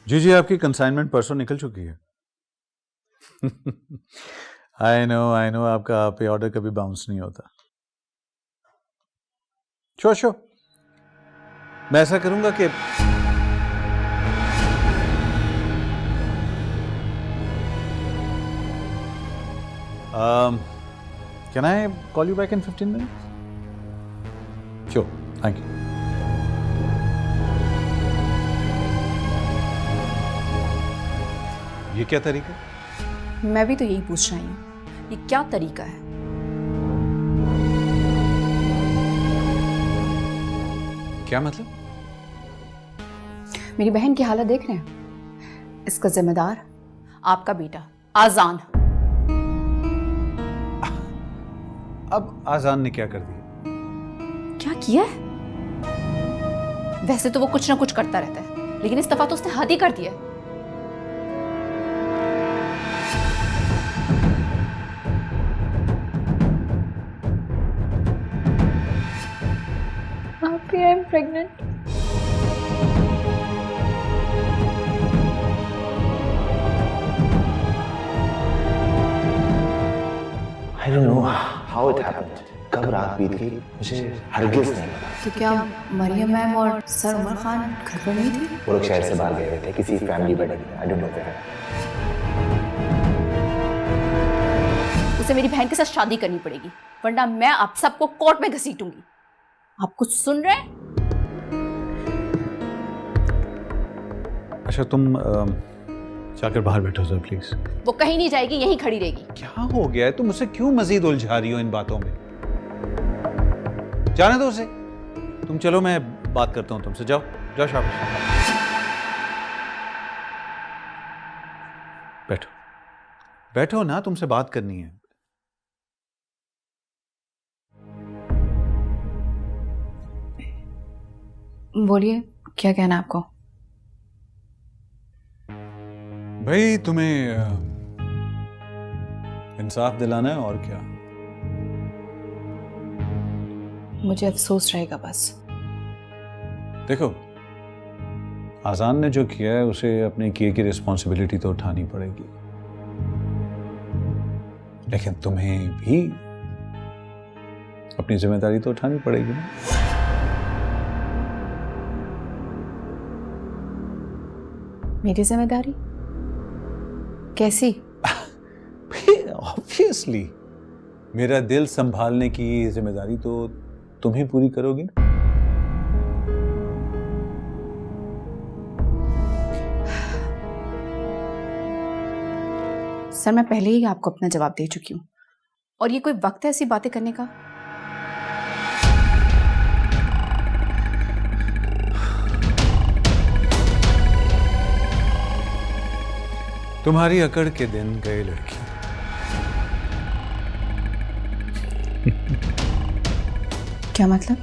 जी जी, आपकी कंसाइनमेंट परसों निकल चुकी है। आई नो आपका पे ऑर्डर कभी बाउंस नहीं होता। श्योर मैं ऐसा करूंगा कि can I call you back in 15 minutes? Sure, thank you. ये क्या तरीका? मैं भी तो यही पूछना ही हूँ, ये क्या तरीका है? क्या मतलब? मेरी बहन की हालत देख रहे हैं? इसका जिम्मेदार आपका बेटा आजान। अब आजान ने क्या कर दिया? क्या किया है? वैसे तो वो कुछ ना कुछ करता रहता है, लेकिन इस दफा तो उसने हद ही कर दिया है। I am pregnant. I don't know how it happened. कब रात बीत गई मुझे हरगिज नहीं पता। तो क्या मरियम मैम और सर उमर खान घर पर नहीं थे? वो लोग शहर से बाहर गए हुए थे किसी फैमिली वेडिंग में। I don't know where. उसे मेरी बहन के साथ शादी करनी पड़ेगी, वरना मैं आप सबको कोर्ट में घसीटूंगी। आप कुछ सुन रहे हैं? अच्छा तुम जाकर बाहर बैठो सर प्लीज। वो कहीं नहीं जाएगी, यहीं खड़ी रहेगी। क्या हो गया है? तुम मुझसे क्यों मजीद उलझा रही हो इन बातों में? जाने दो उसे। तुम चलो, मैं बात करता हूं तुमसे। जाओ जाओ, शाबाश। बैठो बैठो ना, तुमसे बात करनी है। बोलिए, क्या कहना है आपको? भाई तुम्हें इंसाफ दिलाना है, और क्या? मुझे अफसोस रहेगा बस। देखो, आजान ने जो किया है उसे अपने किए की रिस्पॉन्सिबिलिटी तो उठानी पड़ेगी, लेकिन तुम्हें भी अपनी जिम्मेदारी तो उठानी पड़ेगी ना। मेरी जिम्मेदारी कैसी? ऑब्वियसली मेरा दिल संभालने की जिम्मेदारी तो तुम ही पूरी करोगी ना। सर, मैं पहले ही आपको अपना जवाब दे चुकी हूँ, और ये कोई वक्त है ऐसी बातें करने का? तुम्हारी अकड़ के दिन गए लड़की। क्या मतलब?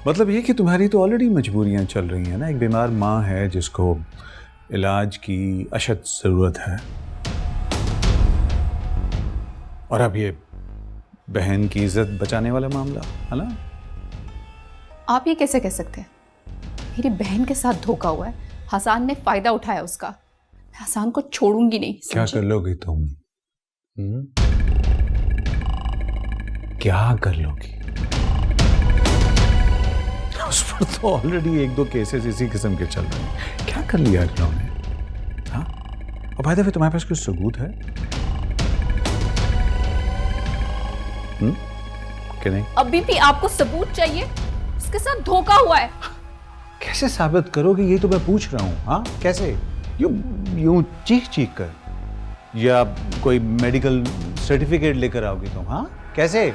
मतलब ये कि तुम्हारी तो ऑलरेडी मजबूरियां चल रही हैं ना। एक बीमार माँ है जिसको इलाज की अशद जरूरत है, और अब ये बहन की इज्जत बचाने वाला मामला है ना। आप ये कैसे कह सकते हैं? मेरी बहन के साथ धोखा हुआ है, हसान ने फायदा उठाया उसका। मैं हसान को छोड़ूंगी नहीं। क्या कर लोगी तुम? क्या कर लोगी? उस पर तो ऑलरेडी 1-2 केसेस इसी किस्म के चल रहे हैं। क्या कर लिया इन्होंने? हाँ, और भाई दफे तुम्हारे पास कुछ सबूत है कि नहीं? अभी भी आपको सबूत चाहिए? उसके साथ धोखा हुआ है। कैसे साबित करोगे, ये तो मैं पूछ रहा हूं। हाँ, कैसे? यूं चीख कर, या कोई मेडिकल सर्टिफिकेट लेकर आओगी तुम? हाँ, कैसे?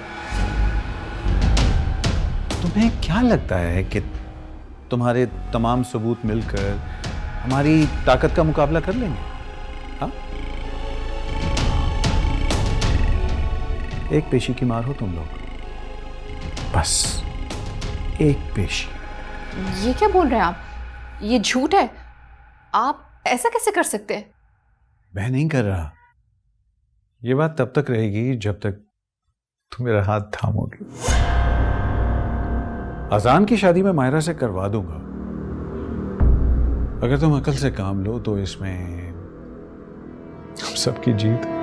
तुम्हें क्या लगता है कि तुम्हारे तमाम सबूत मिलकर हमारी ताकत का मुकाबला कर लेंगे? हाँ, एक पेशी की मार हो तुम लोग, बस एक पेशी। ये क्या बोल रहे हैं आप? ये झूठ है। आप ऐसा कैसे कर सकते हैं? मैं नहीं कर रहा। ये बात तब तक रहेगी जब तक तुम मेरा हाथ थामोगे। आजान की शादी मैं मायरा से करवा दूंगा, अगर तुम अकल से काम लो तो इसमें हम सबकी जीत है।